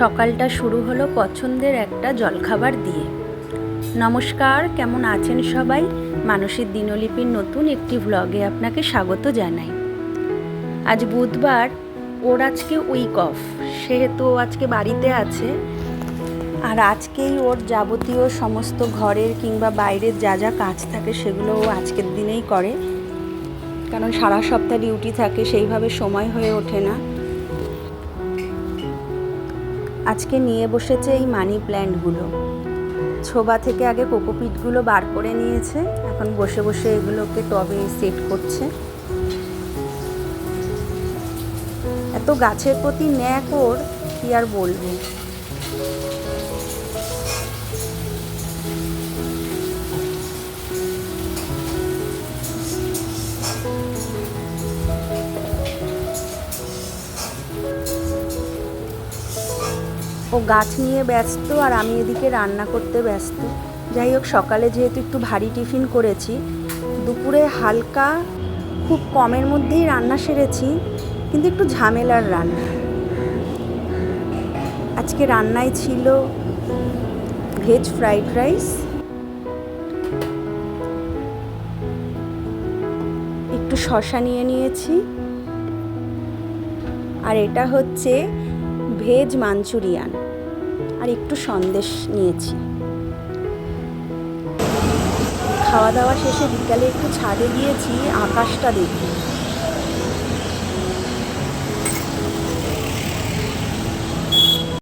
সকালটা শুরু হলো পছন্দের একটা জলখাবার দিয়ে। নমস্কার, কেমন আছেন সবাই? মানসীর দিনলিপির নতুন একটি ভ্লগে আপনাকে স্বাগত জানাই। আজ বুধবার, ওর আজকে উইক অফ, সেহেতু আজকে বাড়িতে আছে। আর আজকেই ওর যাবতীয় সমস্ত ঘরের কিংবা বাইরের যা যা কাজ থাকে সেগুলো ও আজকের দিনেই করে, কারণ সারা সপ্তাহ ডিউটি থাকে, সেইভাবে সময় হয়ে ওঠে না। আজকে নিয়ে বসেছে এই মানি প্ল্যান্টগুলো। ছোবা থেকে আগে কোকোপিটগুলো বার করে নিয়েছে, এখন বসে বসে এগুলোকে টবে সেট করছে। এত গাছের প্রতি ন্যাক ওর, কি আর বলবো। ও গাছ নিয়ে ব্যস্ত আর আমি এদিকে রান্না করতে ব্যস্ত। যাই হোক, সকালে যেহেতু একটু ভারী টিফিন করেছি, দুপুরে হালকা খুব কমের মধ্যেই রান্না সেরেছি, কিন্তু একটু ঝামেলার রান্না। আজকে রান্নায় ছিল ভেজ ফ্রাইড রাইস, একটু শসা নিয়ে নিয়েছি, আর এটা হচ্ছে ভেজ মাঞ্চুরিয়ান, আর একটু সন্দেশ নিয়েছি। খাওয়া দাওয়া শেষে বিকালে একটু ছাদে গিয়েছি আকাশটা দেখতে।